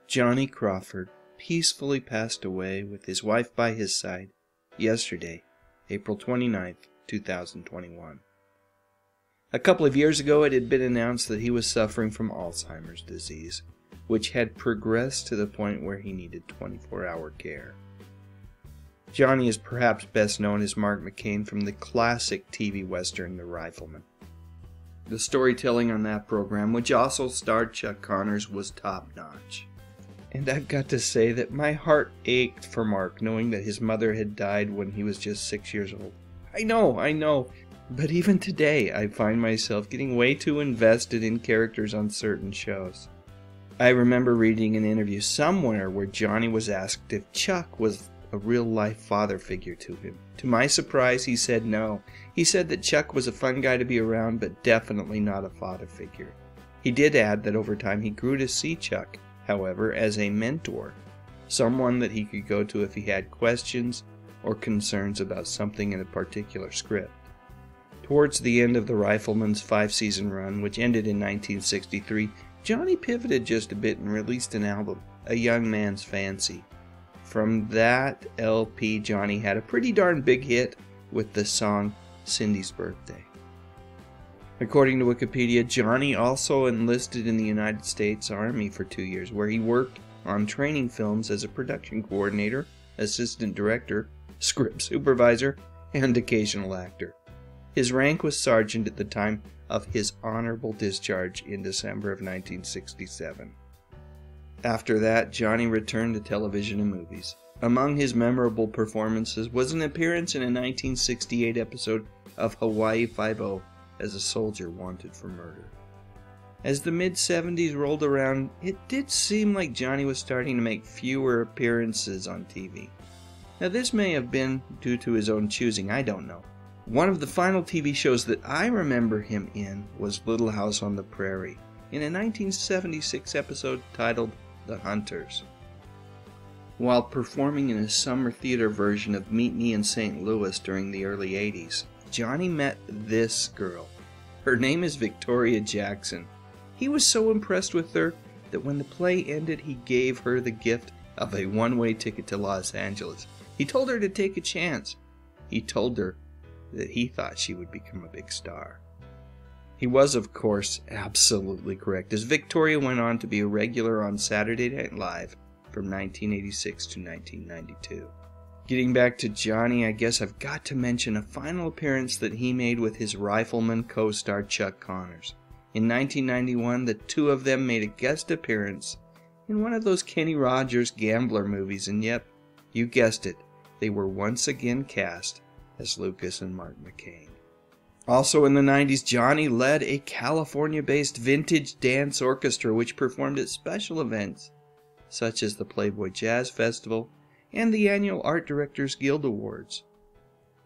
Johnny Crawford peacefully passed away with his wife by his side yesterday, April 29th, 2021. A couple of years ago, it had been announced that he was suffering from Alzheimer's disease, which had progressed to the point where he needed 24-hour care. Johnny is perhaps best known as Mark McCain from the classic TV western The Rifleman. The storytelling on that program, which also starred Chuck Connors, was top-notch. And I've got to say that my heart ached for Mark, knowing that his mother had died when he was just 6 years old. I know, but even today I find myself getting way too invested in characters on certain shows. I remember reading an interview somewhere where Johnny was asked if Chuck was a real-life father figure to him. To my surprise, he said no. He said that Chuck was a fun guy to be around, but definitely not a father figure. He did add that over time he grew to see Chuck, however, as a mentor, someone that he could go to if he had questions or concerns about something in a particular script. Towards the end of the Rifleman's 5-season run, which ended in 1963, Johnny pivoted just a bit and released an album, A Young Man's Fancy. From that LP, Johnny had a pretty darn big hit with the song Cindy's Birthday. According to Wikipedia, Johnny also enlisted in the United States Army for 2 years, where he worked on training films as a production coordinator, assistant director, script supervisor, and occasional actor. His rank was sergeant at the time of his honorable discharge in December of 1967. After that, Johnny returned to television and movies. Among his memorable performances was an appearance in a 1968 episode of Hawaii Five-0 as a soldier wanted for murder. As the mid-70s rolled around, it did seem like Johnny was starting to make fewer appearances on TV. Now, this may have been due to his own choosing, I don't know. One of the final TV shows that I remember him in was Little House on the Prairie, in a 1976 episode titled The Hunters. While performing in a summer theater version of Meet Me in St. Louis during the early 80s, Johnny met this girl. Her name is Victoria Jackson. He was so impressed with her that when the play ended, he gave her the gift of a one-way ticket to Los Angeles. He told her to take a chance. He told her that he thought she would become a big star. He was, of course, absolutely correct, as Victoria went on to be a regular on Saturday Night Live from 1986 to 1992. Getting back to Johnny, I guess I've got to mention a final appearance that he made with his Rifleman co-star Chuck Connors. In 1991, the two of them made a guest appearance in one of those Kenny Rogers gambler movies, and yep, you guessed it, they were once again cast as Lucas and Mark McCain. Also in the 90s, Johnny led a California-based vintage dance orchestra which performed at special events such as the Playboy Jazz Festival and the annual Art Directors Guild Awards.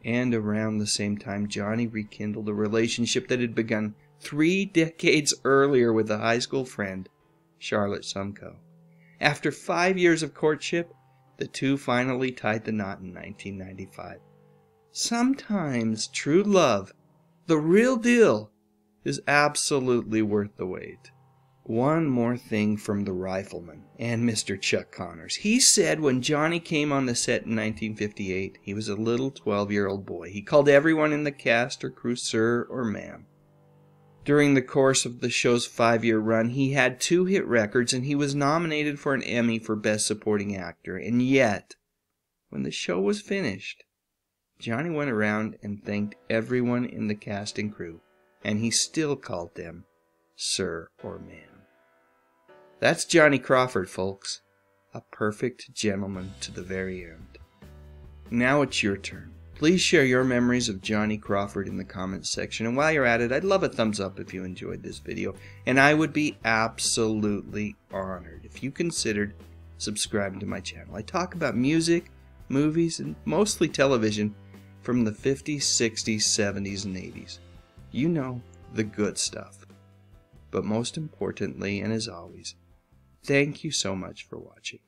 And around the same time, Johnny rekindled a relationship that had begun 3 decades earlier with a high school friend, Charlotte Sumko. After 5 years of courtship, the two finally tied the knot in 1995. Sometimes true love, the real deal, is absolutely worth the wait. One more thing from the Rifleman and Mr. Chuck Connors. He said when Johnny came on the set in 1958, he was a little 12-year-old boy. He called everyone in the cast or crew sir or ma'am. During the course of the show's 5-year run, he had 2 hit records and he was nominated for an Emmy for Best Supporting Actor. And yet, when the show was finished, Johnny went around and thanked everyone in the cast and crew, and he still called them sir or ma'am. That's Johnny Crawford, folks. A perfect gentleman to the very end. Now it's your turn. Please share your memories of Johnny Crawford in the comments section, and while you're at it, I'd love a thumbs up if you enjoyed this video, and I would be absolutely honored if you considered subscribing to my channel. I talk about music, movies, and mostly television from the 50s, 60s, 70s, and 80s. You know, the good stuff. But most importantly, and as always, thank you so much for watching.